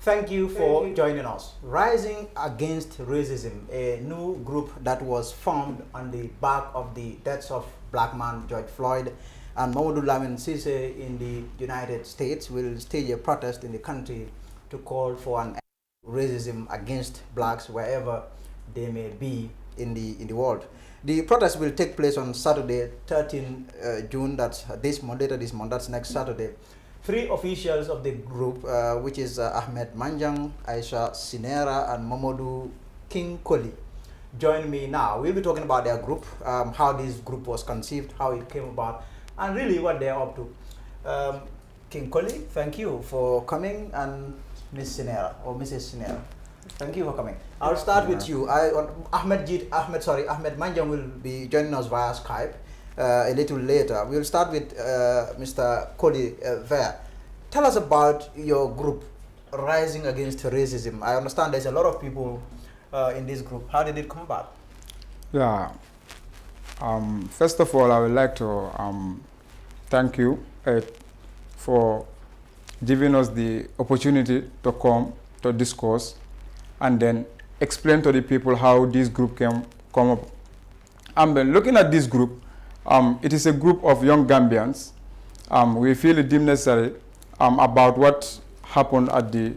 Thank you for joining us. Rising Against Racism, a new group that was formed on the back of the deaths of black man George Floyd and Mamadou Lamin Cisse in the United States, will stage a protest in the country to call for an racism against blacks wherever they may be in the world. The protest will take place on Saturday, 13 June. That's this month, later this month. That's next Saturday. Three officials of the group, which is Ahmed Manjang, Aisha Sinera, and Mamadou King Koli, join me now. We'll be talking about their group, how this group was conceived, how it came about, and really what they're up to. King Koli, thank you for coming, and Miss Sinera or Mrs. Sinera, thank you for coming. I'll start with you. Ahmed Manjang will be joining us via Skype a little later. We'll start with Mr. Koli there. Tell us about your group, Rising Against Racism. I understand there's a lot of people in this group. How did it come about? Yeah. First of all, I would like to thank you for giving us the opportunity to come to discuss and then explain to the people how this group can come up. Looking at this group, it is a group of young Gambians. We feel it deemed necessary about what happened at the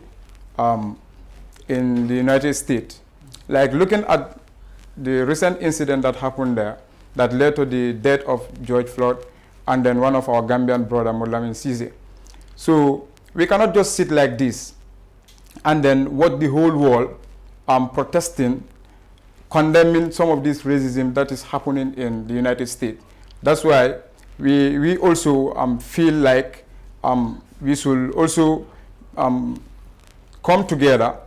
in the United States. Like looking at the recent incident that happened there that led to the death of George Floyd and then one of our Gambian brother, Molamin Cisse. So we cannot just sit like this and then watch the whole world protesting, condemning some of this racism that is happening in the United States. That's why we also feel like we should also come together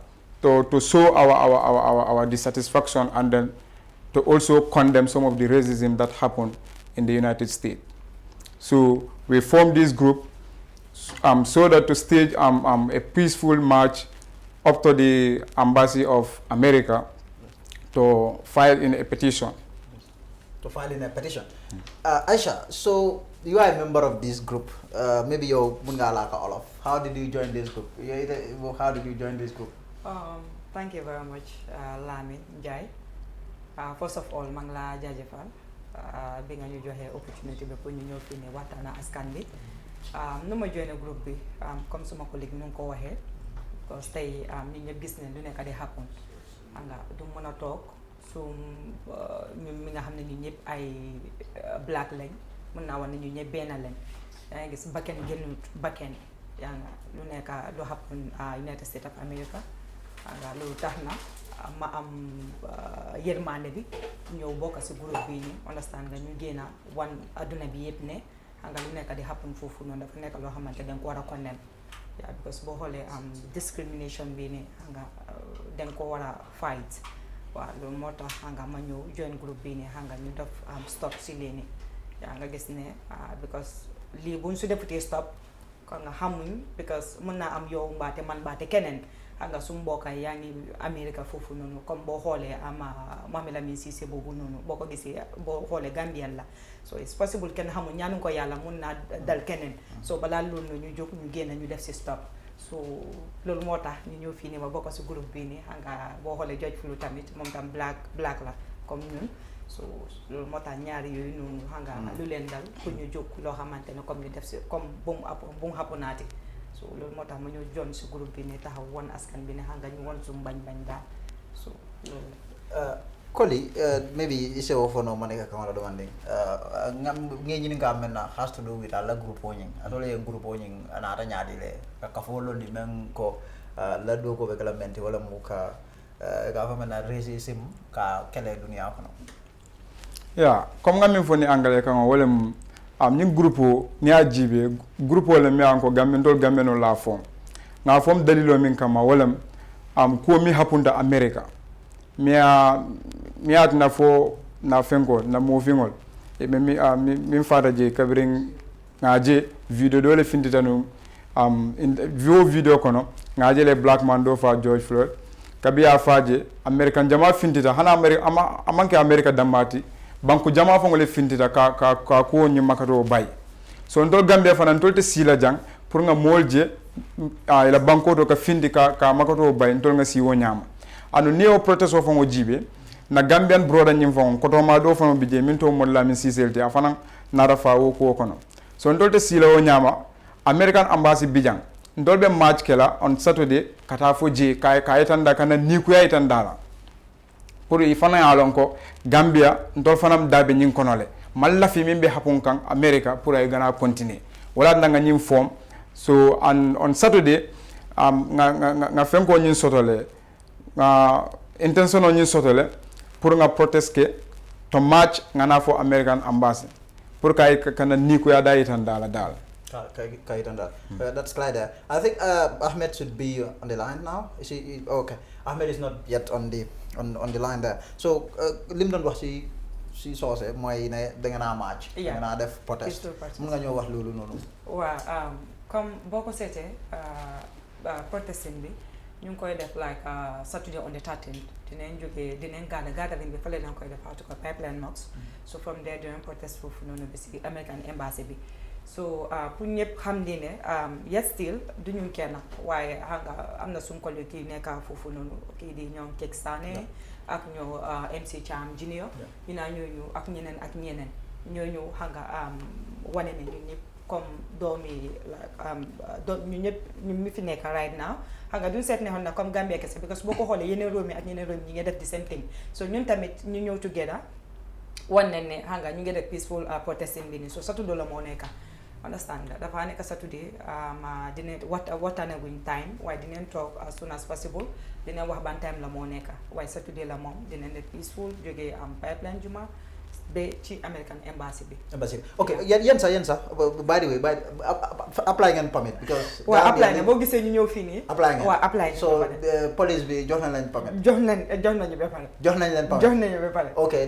to show our dissatisfaction and then to also condemn some of the racism that happened in the United States. So we formed this group so that to stage a peaceful march up to the Embassy of America to file in a petition. To file in a petition. Aisha, so you are a member of this group. Maybe you're Mungalaka Olaf. How did you join this group? How did you join this group? Thank you very much, Lamin Jai. First of all, Mangla Jajefal, being a new opportunity before you know Watana Askandi. No more join a group, come some colleague no go ahead. Because they in your business do not happen. And do wanna talk. So mi nga xamné ñu ñëpp ay black lañ mën na wone ñu ñëpp ben lañ ya gis bakken gënut bakken ya nga lu nekk lu happen United States of America nga lu taxna ma am yermane bi ñew bokk ci groupe bi ni understand nga ñu gëna wan aduna bi yëpp ne nga lu nekk di happen fofu non dafa nekk lo xamantene dañ ko wara condemn ya because bo xolé discrimination bi ni nga dañ ko wara fight. Waaw loolu moo tax nga ma ñëw join groupe bi ni nga ñu def stop si lii nii yaa nga gis ne because lii buñ su defutee stop kon nga xamuñ because mën naa am yow mbaate man mbaate keneen nga su mbokkay yaa ngi Amérique foofu noonu comme boo xoolee Mami Lamin Cisse boobu noonu boo ko gisee boo xoolee Gambien la so it's possible kenn xamuñ ñaanu ko yàlla mun naa dal keneen so balaa loolu ñu jóg ñu génn ñu def si stop so loolu moo tax ñu ñëw fii nii ma bokk ci groupe bii nii nga boo xoolee George Floyd tamit moom tam black la comme ñun so loolu moo tax ñaari yooyu noonu nga lu leen dal pour ñu jóg loo xamante ne comme ñu def ci comme bu mu xappunaati so loolu moo tax ma ñëw join ci groupe bi nii taxaw won askan bi ne nga ñu won suñu bañ daal so loolu Koli, maybe it's a for no money account demanding. Ngeni nga amena has to do with alla group owning. Atole group owning anata nyadile. Kakafolo di menko la do ko begalamenti wala muka government racism ka kele dunia kono. Yeah, comme ngami foni angale kan wala ni groupe ni ajibe groupe wala mi anko gamendo gameno la fom. Nga fom dalilo min kama wala ko mi hapunda America. Miat na fo na fengo na movingol e mi fada je kabring ngaje video dole findita no video kono ngaje le black man do fa George Floyd kabi afaje American jama findita hana America amanke America damati banku jama fo ngole findita ka ko nyi makato bay so ndol Gambia fana ndol te sila jang pour nga molje ila banko to ka findi ka makoto bay ntol nga siwo nyama anu neo protest of ngo jibe na Gambian broda nyim fon ko to ma do fon bije min to molla min siselti afana nara fa wo ko kono so ndolte sila o nyama American embassy bijang ndolbe match kela on Saturday kata fo je kay tanda kana ni ku yay tanda pour ifana yalon ko Gambia ndol fanam dabe nyin konole malla fi min be hapun kan America pour ay gana continuer wala ndanga nyim form so on Saturday nga fenko nyin sotole intention on nyin sotole pour nga protest ke to match nga na fo American embassy pour kay kana ni ku ya dayi tan dala that's clear there. I think Ahmed should be on the line now. Is he okay? Ahmed is not yet on the line there. So lim don wax si soose mooy ne da nga naa match. da nga naa def protest. mun nga ñoo wax loolu noonu. waaw comme boo ko seetee protesting bi ñu ngi koy def like Saturday on the 13th dinañ gathering bi fële nañ koy def ko Pipeline Knox. So from there dinañ protest foofu noonu bi si American Embassy bi. So pour ñëpp xam ni ne yes still du ñu kenn waaye xam nga am na suñu collègue kii nekk foofu noonu kii di ñoom Kek Sané ak ñoo MC Cham Junior ñu naa ñooñu ak ñeneen ñooñu xam nga wane ne ñun ñëpp comme doomi ñu ñëpp ñu mi fi nekk right now xam nga duñ seet ne xoon na comme Gambia kese because boo ko xoolee yeneen réew mi ak ñeneen réew mi ñi ngi def the same thing so ñun tamit ñu ñëw together wan nañ ne xam nga ñu ngi def peaceful protesting bi nii so Saturday la moo nekk understand nga dafa nekk Saturday dinañ waxtaane wuñ time waaye dinañ toog as soon as possible dinañ wax ban time la moo nekk waaye Saturday la moom dinañ def peaceful jógee Pipeline Juma ba ci American Embassy bi. Okay yéen sax by the way apply ngeen permit because. waaw apply na boo gisee ñu ñëw fii nii. apply ngeen waaw apply so police bi jox nañ leen permit. jox nañu ba pare. jox nañ leen permit jox nañu ba pare. okay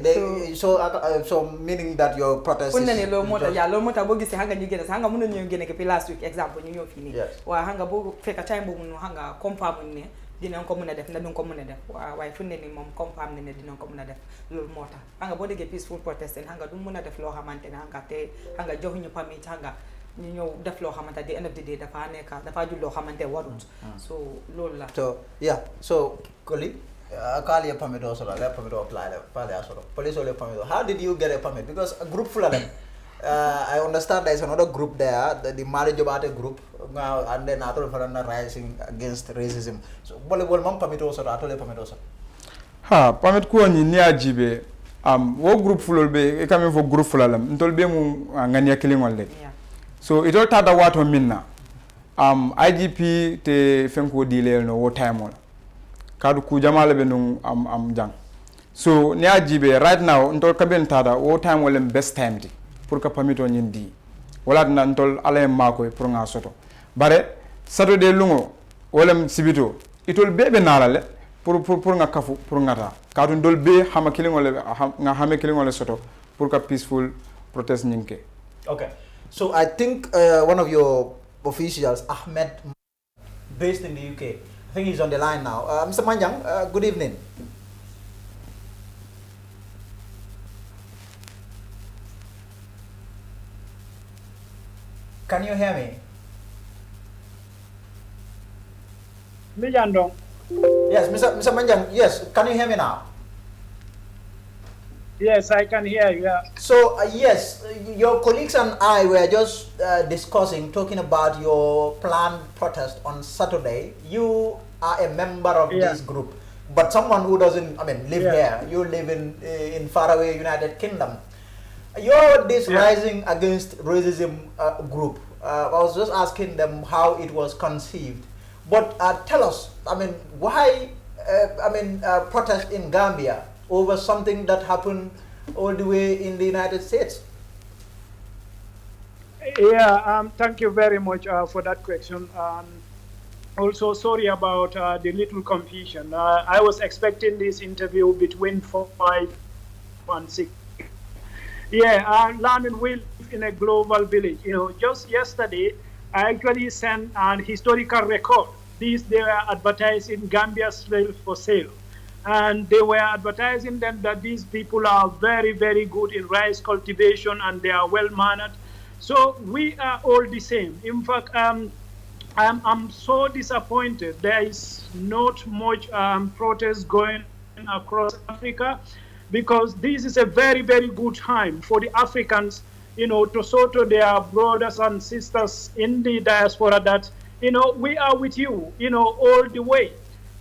so meaning that your protest is. pour ne loolu moo tax boo gisee xam nga ñu génne sax xam nga mën nañu génne ko fi last week exemple ñu ñëw fii nii. waaw xam nga boo fekk time boobu noonu xam nga confirm ne dinañ ko mën a def na duñ ko mën a def waaye fu ne ni moom confirm ne dinañ ko mën a def loolu moo tax xam nga boo déggee peaceful protesting xam nga du mën a def loo xamante ne xam nga te xam nga joxuñu permit xam nga ñu ñëw def loo xamante the end of the day dafa jul loo xamante warut so loolu la so colleague call your permit also let permit apply also police only permit how did you get a permit because a group full of them I understand there is another group there, the Mali Jobate group, and then Atol Farana rising against racism. So, volleyball mom permit also, Atole permit also. Permit ko ni ajibe. Wo group full be, coming for group full alam. Ntol be mu ngania killing walde. So it all tada wato minna. IGP te fenko dile no wo time on. Kadu ku jamale be nung jang. So ni ajibe right now ntol kaben tada wo time wolem best time di. Pour que pamito ñindi wala na ntol ala mako pour nga soto bare Saturday lungo wolem sibito itol bebe nalale pour nga kafu pour ngata kadun dol be hama kilingole nga hame kilingole soto pour que peaceful protest ñinke. Okay, so I think one of your officials, Ahmed, based in the UK, I think he's on the line now. Mr. Manjang, good evening. Can you hear me? Yes, Mr. Manjang, yes. Can you hear me now? Yes, I can hear you. Yeah. So, yes, your colleagues and I were just talking about your planned protest on Saturday. You are a member of this group, but someone who doesn't, live here. You live in faraway United Kingdom. You're this rising against racism group. I was just asking them how it was conceived. But tell us, why, protest in Gambia over something that happened all the way in the United States? Yeah, thank you very much for that question. Also, sorry about the little confusion. I was expecting this interview between 5 and 6. Yeah, Lamin will live in a global village. Just yesterday, I actually sent an historical record. They were advertising Gambia's slaves for sale. And they were advertising them that these people are very, very good in rice cultivation and they are well-mannered. So we are all the same. In fact, I'm so disappointed. There is not much protest going across Africa, because this is a very, very good time for the Africans, to show to their brothers and sisters in the diaspora that, we are with you, all the way.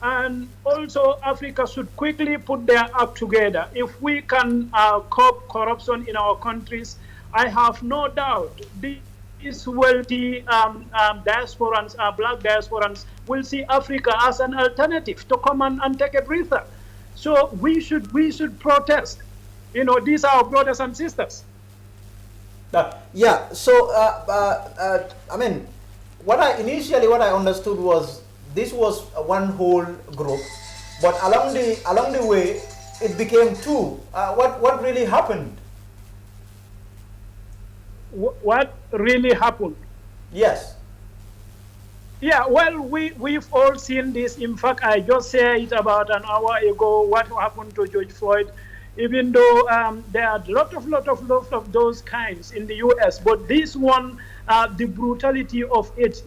And also, Africa should quickly put their act together. If we can curb corruption in our countries, I have no doubt these wealthy diasporans, black diasporans, will see Africa as an alternative to come and take a breather. So we should protest. These are our brothers and sisters. Yeah. So I mean, what I understood was this was one whole group, but along the way it became two. What really happened? What really happened? Yes. Yeah, well, we've all seen this. In fact, I just said it about an hour ago. What happened to George Floyd? Even though there are lot of those kinds in the U.S., but this one, the brutality of it,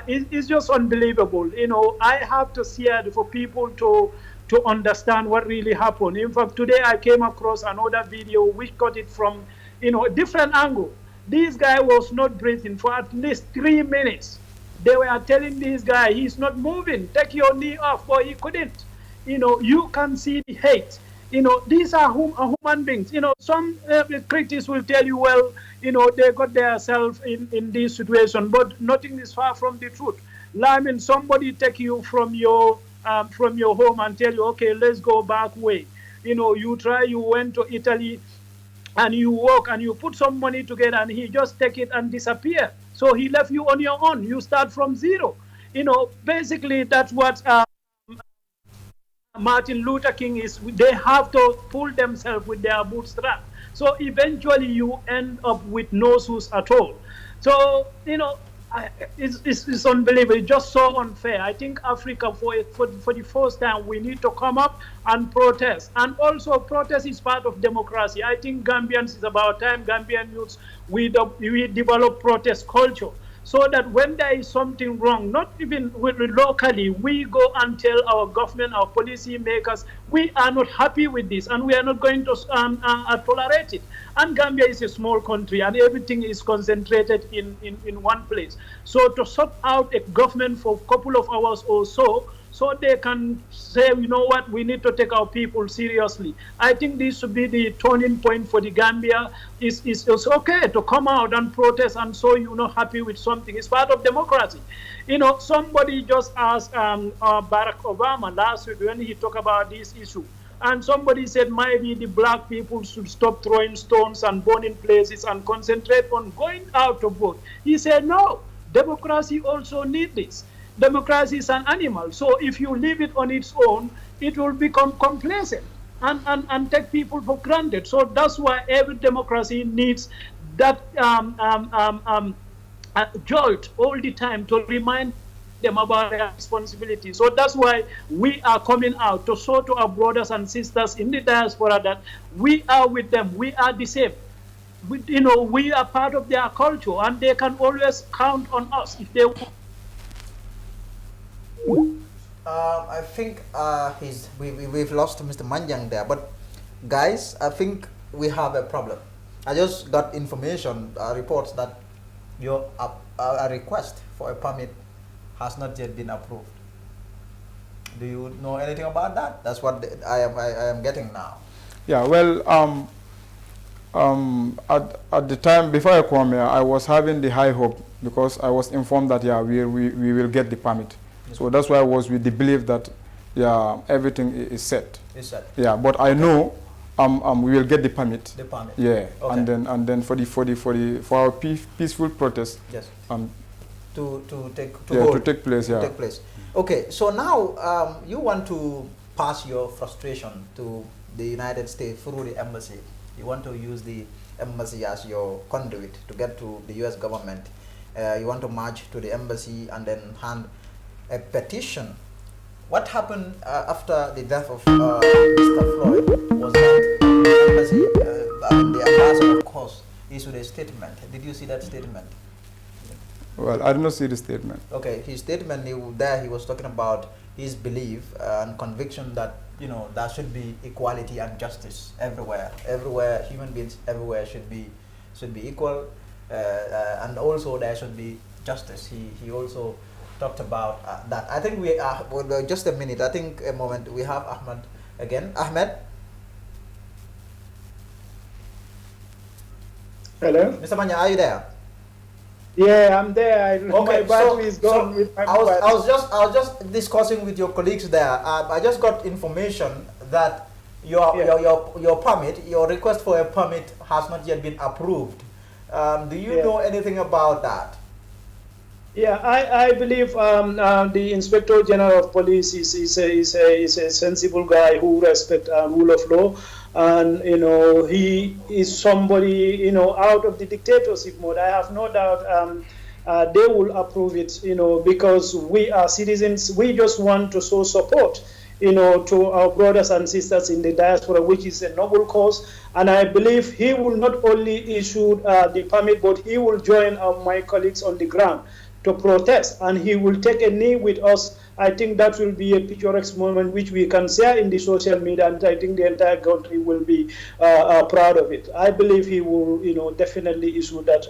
is just unbelievable. I have to see it for people to understand what really happened. In fact, today I came across another video which got it from a different angle. This guy was not breathing for at least 3 minutes. They were telling this guy, he's not moving, take your knee off, but he couldn't. You can see the hate. These are human beings. Some critics will tell you, well, they got themselves in this situation, but nothing is far from the truth. I mean, somebody take you from your home and tell you, okay, let's go back way. You went to Italy, and you work and you put some money together, and he just take it and disappear. So he left you on your own. You start from zero. Basically that's what Martin Luther King is. They have to pull themselves with their bootstrap. So eventually you end up with no shoes at all. So it's unbelievable. It's just so unfair. I think Africa, for the first time, we need to come up and protest. And also, protest is part of democracy. I think Gambians, is about time Gambian youths, we develop protest culture, so that when there is something wrong, not even locally, we go and tell our government, our policy makers, we are not happy with this and we are not going to tolerate it. And Gambia is a small country and everything is concentrated in one place. So to sort out a government for a couple of hours or so they can say, you know what, we need to take our people seriously. I think this should be the turning point for the Gambia. It's okay to come out and protest and so you're not happy with something. It's part of democracy. Somebody just asked Barack Obama last week when he talked about this issue. And somebody said maybe the black people should stop throwing stones and burning places and concentrate on going out to vote. He said, no, democracy also needs this. Democracy is an animal. So if you leave it on its own, it will become complacent and take people for granted. So that's why every democracy needs that jolt all the time to remind them about their responsibility. So that's why we are coming out to show to our brothers and sisters in the diaspora that we are with them. We are the same. We are part of their culture, and they can always count on us if they want. I think we've lost Mr. Manjang there, but guys, I think we have a problem. I just got information, reports that your a request for a permit has not yet been approved. Do you know anything about that? That's what I am getting now. Yeah, well, at the time before I come here, I was having the high hope because I was informed that we will get the permit. So that's why I was with the belief that everything is set. It's set. Yeah, but I know we will get the permit. The permit. Yeah, okay. and then for our peaceful protest. Yes. To take place. To take place. Okay, so now you want to pass your frustration to the United States through the embassy. You want to use the embassy as your conduit to get to the U.S. government. You want to march to the embassy and then hand a petition. What happened after the death of Mr. Floyd was that the embassy, the ambassador, of course, issued a statement. Did you see that statement? Well, I did not see the statement. Okay, his statement he was talking about his belief and conviction that there should be equality and justice everywhere. Everywhere, human beings everywhere should be equal, and also there should be justice. He also talked about that. I think we are just a minute. I think a moment. We have Ahmed again. Ahmed. Hello. Mr. Manya, are you there? Yeah, I'm there. Okay, my battery is gone. I was just discussing with your colleagues there. I just got information that your permit, your request for a permit, has not yet been approved. Do you know anything about that? Yeah, I believe the Inspector General of Police is a sensible guy who respects rule of law, and he is somebody out of the dictatorship mode. I have no doubt they will approve it, because we are citizens. We just want to show support, to our brothers and sisters in the diaspora, which is a noble cause. And I believe he will not only issue the permit, but he will join my colleagues on the ground to protest, and he will take a knee with us. I think that will be a picturesque moment which we can share in the social media, and I think the entire country will be proud of it. I believe he will, definitely issue that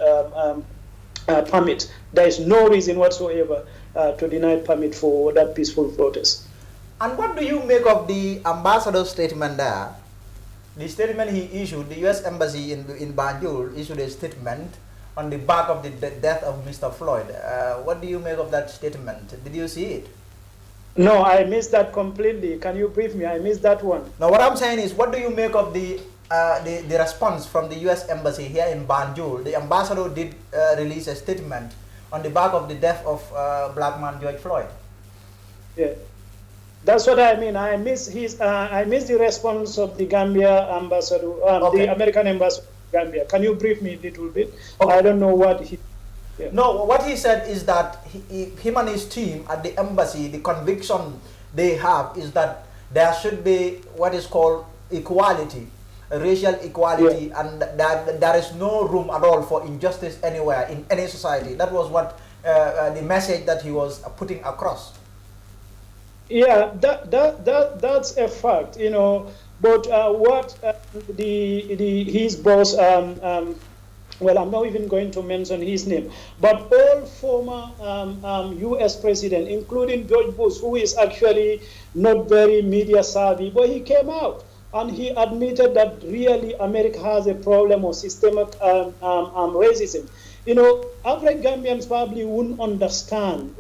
permit. There is no reason whatsoever to deny permit for that peaceful protest. And what do you make of the ambassador's statement there? The statement he issued, the U.S. Embassy in Banjul issued a statement on the back of the death of Mr. Floyd. What do you make of that statement? Did you see it? No, I missed that completely. Can you brief me? I missed that one. Now, what I'm saying is, what do you make of the response from the U.S. Embassy here in Banjul? The ambassador did release a statement on the back of the death of black man George Floyd. Yeah, that's what I mean. I miss the response of the Gambia ambassador, Okay. the American ambassador. Gambia. Can you brief me a little bit? Okay. I don't know what he... Yeah. No, what he said is that him and his team at the embassy, the conviction they have is that there should be what is called equality, racial equality, and that there is no room at all for injustice anywhere in any society. That was what the message that he was putting across. Yeah, that's a fact, But what his boss, well, I'm not even going to mention his name, but all former U.S. president, including George Bush, who is actually not very media savvy, but he came out and he admitted that really America has a problem of systemic racism. Average Gambians probably wouldn't understand,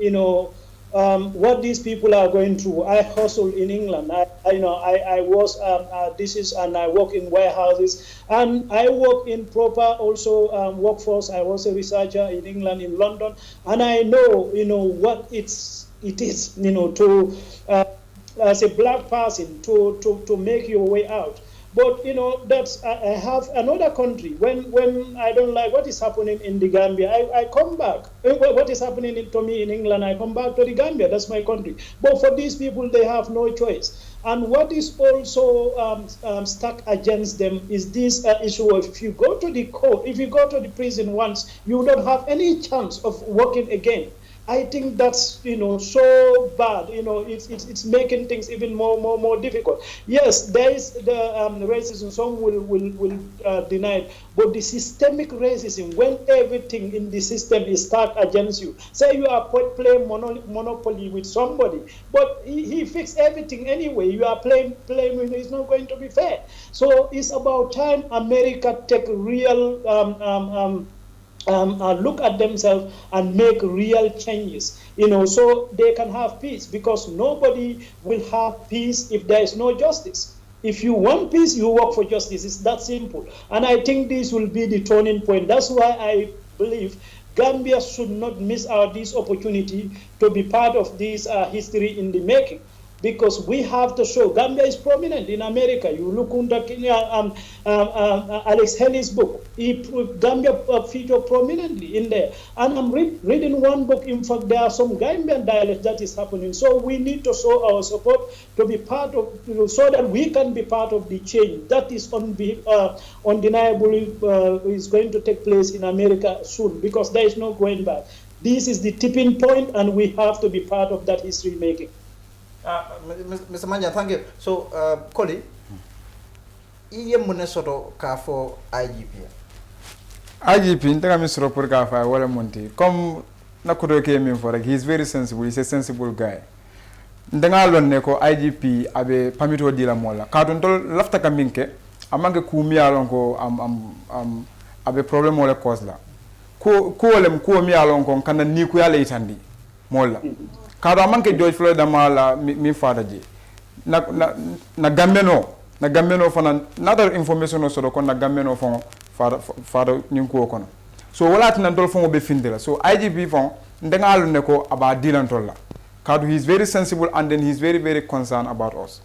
what these people are going through. I hustle in England. I was and I work in warehouses, and I work in proper also workforce. I was a researcher in England, in London, and I know what it is to as a black person to make your way out. But that's I have another country. When I don't like what is happening in the Gambia, I come back. What is happening to me in England, I come back to the Gambia. That's my country. But for these people, they have no choice. And what is also stuck against them is this issue of if you go to the court, if you go to the prison once, you don't have any chance of working again. I think that's so bad. It's making things even more difficult. Yes, there is the racism. Some will deny it, but the systemic racism, when everything in the system is stacked against you. Say you are playing monopoly with somebody, but he fixed everything anyway. You are playing. It's not going to be fair. So it's about time America take real. Look at themselves and make real changes, so they can have peace, because nobody will have peace if there is no justice. If you want peace, you work for justice. It's that simple. And I think this will be the turning point. That's why I believe Gambia should not miss out this opportunity to be part of this history in the making. Because we have to show Gambia is prominent in America. You look under Alex Haley's book. Gambia featured prominently in there. And I'm reading one book. In fact, there are some Gambian dialects that is happening. So we need to show our support to be part of, so that we can be part of the change that is undeniably is going to take place in America soon. Because there is no going back. This is the tipping point, and we have to be part of that history making. Mr. Manja, thank you. So, Koli, iye mune soto ka fo IGP. IGP ntaka mi soro pour ka fa wala monti comme na ko do ke min for he is very sensible, he's a sensible guy. Ndanga lon ne ko IGP abe pamito dila mola ka don tol lafta ka minke amange ku mi alon ko am abe problem wala cause la ko lem ko mi alon ko kan ni ku yalla itandi mola ka do amange George Floyd mala mi fada ji na gambeno fana another information so do ko na gambeno fon fada ni ko kono so wala tan dol fon be findela so IGP fon ndanga alon ne ko aba dilan tolla Kadu, he is very sensible and then he is very, very concerned about us.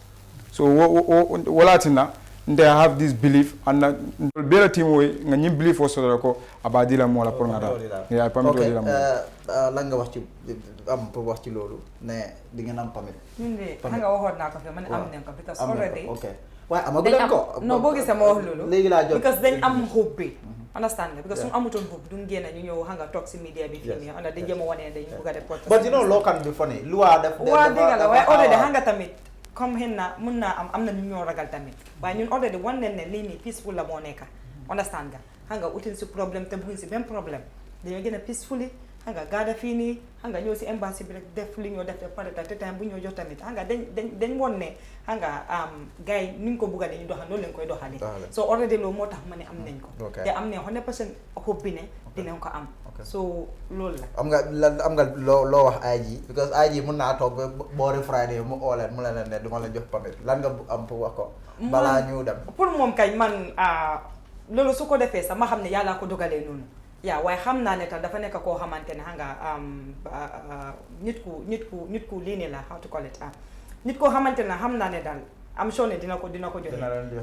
So, walatina, they have this belief and the better team way, ngani belief also about dila mola por ngada. Yeah, pamit dila mola. Langa wachi pour wachi lolu ne dengan am pamit. Ninde, hanga wahod na kafe man am nenka because already. Okay. Why am I ko? No, bogi sa mo lolu. Because then am hope. Understand? Because some amuton hope don't gain and you know hanga talk to media be fini and the demo one and then you got a protest. But you know law can be funny. Lua the already hanga tamit. Come henna munna am na ñu ragal tamit. Ba ñun already one nen lini peaceful la mo neka. Understand nga? Hanga utin su problem te buñ ci ben problème. Dañu gëna peacefully hanga gada fini hanga ñoo ci embassy bi rek def li ñoo def paré ta time bu ñoo jox tamit hanga dañ wonné hanga gaay niñ ko bëgga dañu doxal loolu lañ koy doxali so already lo motax mané am nañ ko té am né 100% hope bi né dinañ ko am so loolu la am nga lo wax IG because IG mën na tok boori Friday mu oolen mu la né duma la jox pamit lan nga am pour wax ko bala ñu dem pour mom kay man loolu su ko défé sa ma xamné yalla ko dogalé nonu ya way xamna né ta dafa nek ko xamantene hanga nit ku lini la how to call it nit ko xamantene xamna né dal am sure né dina ko joxe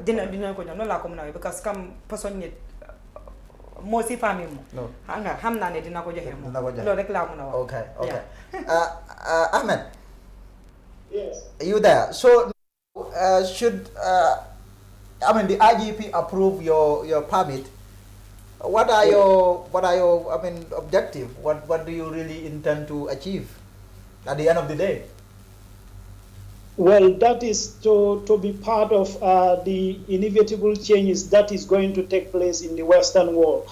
dina ko jox non la ko mëna because kam person nit mo si famille mo hanga xamna né dina ko joxe mo lo rek la mëna wax okay Ahmed, yes, you there? So should I mean the IGP approve your permit? What are your I mean objective? What do you really intend to achieve at the end of the day? Well, that is to be part of the inevitable changes that is going to take place in the Western world.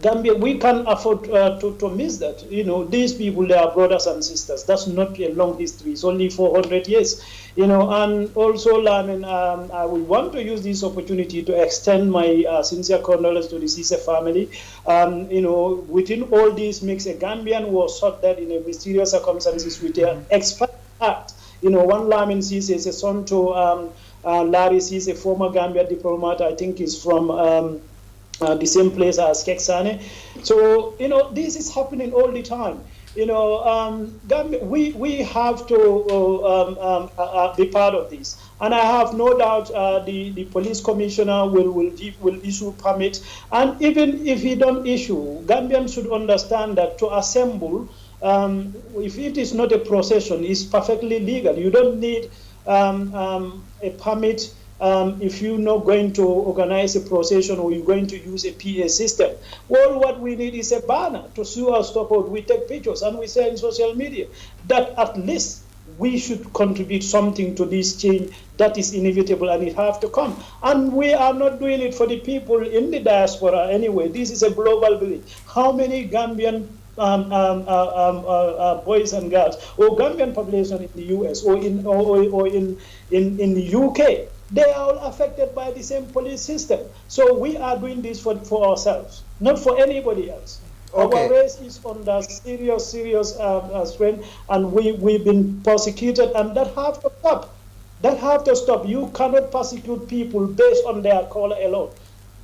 Gambia, we can't afford to miss that. You know, these people, they are brothers and sisters. That's not a long history. It's only 400 years. You know, and also, I mean, I would want to use this opportunity to extend my sincere condolences to the Sise family. You know, within all this mix, a Gambian was shot dead in a mysterious circumstances with an expired act. You know, one Lamin Sise is a son to Larry Sise, a former Gambia diplomat. I think is from the same place as Keksane. So, you know, this is happening all the time. You know, we have to be part of this. And I have no doubt the police commissioner will issue permit. And even if he don't issue, Gambians should understand that to assemble, if it is not a procession, it's perfectly legal. You don't need a permit if you're not going to organize a procession or you're going to use a PA system. Well, what we need is a banner to sue our stockhold. We take pictures and we say in social media that at least we should contribute something to this change that is inevitable and it have to come. And we are not doing it for the people in the diaspora anyway. This is a global village. How many Gambian boys and girls or Gambian population in the US or in the UK, they are all affected by the same police system. So we are doing this for ourselves, not for anybody else. Okay. Our race is under serious strain, and we've been persecuted, and that have to stop. That have to stop. You cannot persecute people based on their color alone.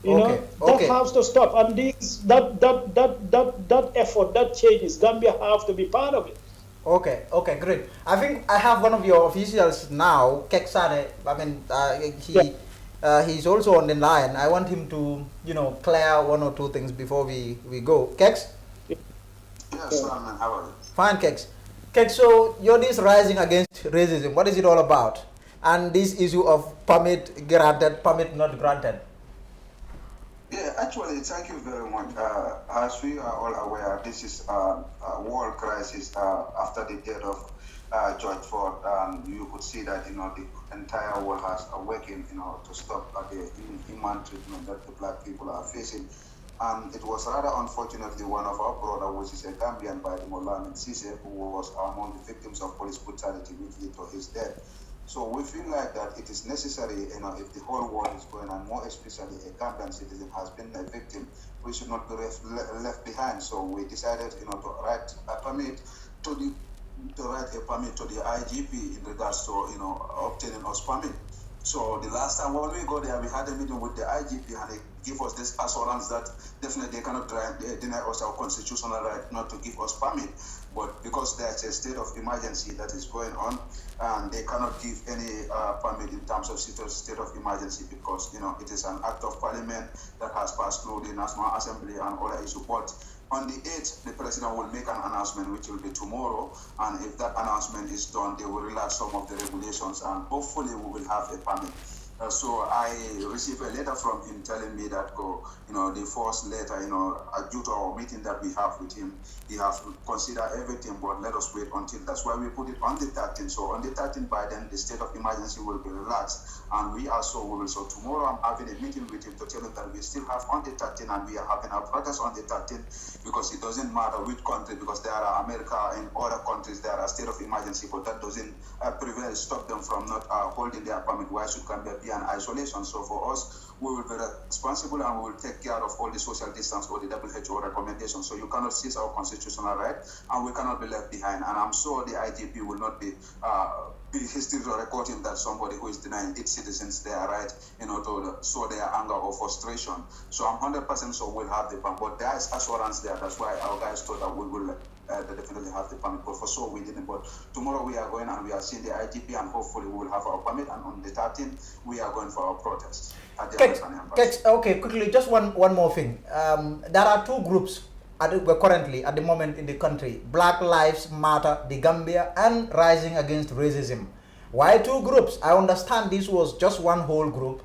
You know, that has to stop. And that effort, that changes, Gambia have to be part of it. Okay, great. I think I have one of your officials now, Keksane. I mean, he's also on the line. I want him to, you know, clear one or two things before we go. Keks? Yes, man, how are you? Fine, Keks. Keks, so you're this rising against racism. What is it all about? And this issue of permit granted, permit not granted. Yeah, actually, thank you very much. As we are all aware, this is a world crisis after the death of George Ford. You could see that the entire world has awakened, to stop the inhuman treatment that the black people are facing. And it was rather unfortunately one of our brother, which is a Gambian by the Moulamin Sise, who was among the victims of police brutality, which led to his death. So we feel like that it is necessary, if the whole world is going, and more especially a Gambian citizen has been a victim, we should not be left behind. So we decided, to write a permit to the IGP in regards to, obtaining us permit. So the last time when we go there, we had a meeting with the IGP, and they give us this assurance that definitely they cannot deny us our constitutional right not to give us permit. But because there's a state of emergency that is going on, and they cannot give any permit in terms of state of emergency, because it is an act of parliament that has passed through the National Assembly and other issues. But on the 8th, the president will make an announcement, which will be tomorrow, and if that announcement is done, they will relax some of the regulations, and hopefully we will have a permit. So I received a letter from him telling me that, the first letter, due to our meeting that we have with him, he has considered everything, but let us wait until. That's why we put it on the 13th. So on the 13th, by then, the state of emergency will be relaxed, and we also will. So tomorrow, I'm having a meeting with him to tell him that we still have on the 13th, and we are having our protest on the 13th, because it doesn't matter which country, because there are America and other countries, there are state of emergency, but that doesn't stop them from not holding their permit. Why should Gambia be an isolation? So for us, we will be responsible, and we will take care of all the social distance or the WHO recommendations. So you cannot seize our constitutional right, and we cannot be left behind. And I'm sure the IGP will not be history recording that somebody who is denying its citizens their right, to show their anger or frustration. So I'm 100% sure we'll have the permit. But there is assurance there. That's why our guys thought that we will definitely have the permit. But for sure we didn't. But tomorrow we are going, and we are seeing the IGP, and hopefully we will have our permit. And on the 13th, we are going for our protest at the American Embassy. Okay, quickly, just one more thing. There are two groups currently at the moment in the country: Black Lives Matter, the Gambia, and Rising Against Racism. Why two groups? I understand this was just one whole group,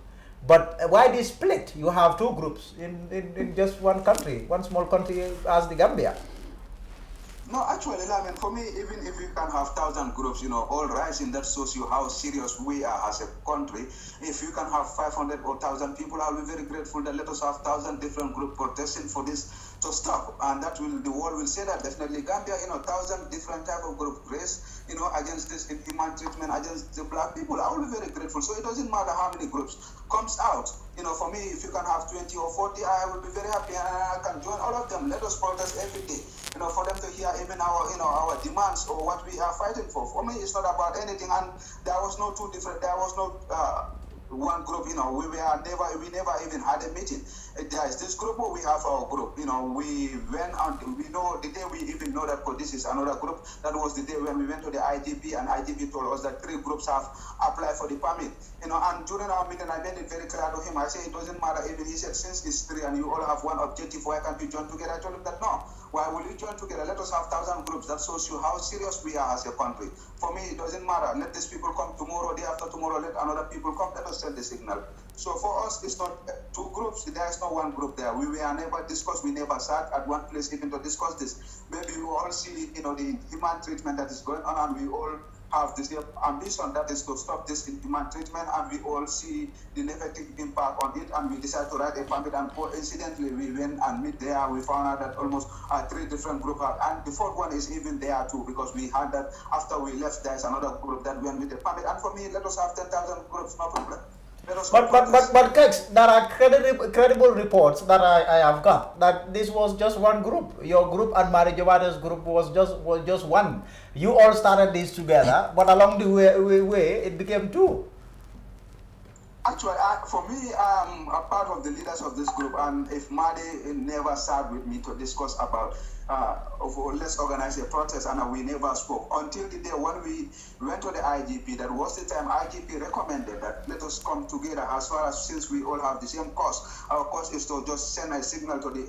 but why this split? You have two groups in just one country, one small country as the Gambia. No, actually, for me, even if you can have 1,000 groups, all rising, that shows you how serious we are as a country. If you can have 500 or 1,000 people, I'll be very grateful that let us have 1,000 different groups protesting for this to stop. And that the world will say that definitely Gambia, 1,000 different type of group race, against this inhuman treatment against the black people. I will be very grateful. So it doesn't matter how many groups comes out. For me, if you can have 20 or 40, I will be very happy, and I can join all of them. Let us protest every day, for them to hear even our demands or what we are fighting for. For me, it's not about anything, and there was no one group, we never even had a meeting. There is this group, or we have our group. We went and we know the day we even know that this is another group. That was the day when we went to the IGP, and IGP told us that 3 groups have applied for the permit. And during our meeting, I made it very clear to him. I said, it doesn't matter. Even he said, since it's 3 and you all have one objective, why can't you join together? I told him that no. Why will you join together? Let us have 1,000 groups. That shows you how serious we are as a country. For me, it doesn't matter. Let these people come tomorrow, day after tomorrow, let another people come. Let us send the signal. So for us, it's not 2 groups. There is no one group there. We were never discussed. We never sat at one place even to discuss this. Maybe we all see, the human treatment that is going on, and we all have this ambition that is to stop this inhuman treatment, and we all see the negative impact on it, and we decided to write a permit, and coincidentally we went and meet there. We found out that almost 3 different groups are, and the 4th one is even there too, because we had that after we left, there is another group that went with the permit. And for me, let us have 10,000 groups, no problem. But Kex, there are credible reports that I have got that this was just one group. Your group and Mari Jawada's group was just one. You all started this together, but along the way it became 2. Actually, for me, I'm a part of the leaders of this group, and if Madi never sat with me to discuss about let's organize a protest, and we never spoke until the day when we went to the IGP. That was the time IGP recommended that let us come together, as far as since we all have the same cause. Our cause is to just send a signal to the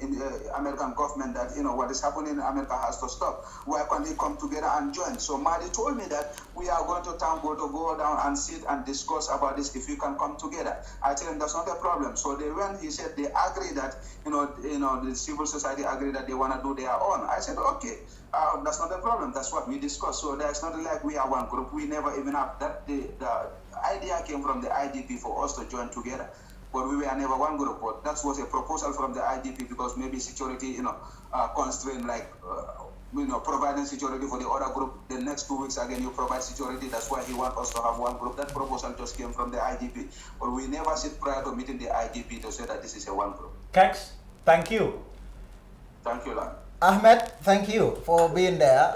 American government that what is happening in America has to stop. Why can't they come together and join? So Madi told me that we are going to go down and sit and discuss about this if we can come together. I tell him that's not a problem. So when he said they agree that the civil society agree that they want to do their own, I said okay, that's not a problem. That's what we discussed. So there's not like we are one group. We never even have that. The idea came from the IGP for us to join together, but we were never one group. But that was a proposal from the IGP because maybe security constraint, like providing security for the other group. The next 2 weeks again you provide security. That's why he wants us to have one group. That proposal just came from the IGP, but we never sit prior to meeting the IGP to say that this is a one group. Thanks. Thank you. Thank you, Lan. Ahmed, thank you for being there.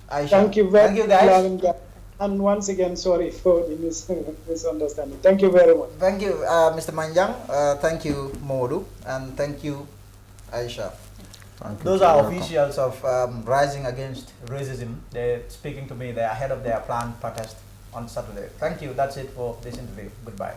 Aisha. Thank you very much, guys. And once again, sorry for the misunderstanding. Thank you very much. Thank you, Mr. Manjang. Thank you, Modu. And thank you, Aisha. Those are officials of Rising Against Racism. They're speaking to me. They're ahead of their planned protest on Saturday. Thank you. That's it for this interview. Goodbye.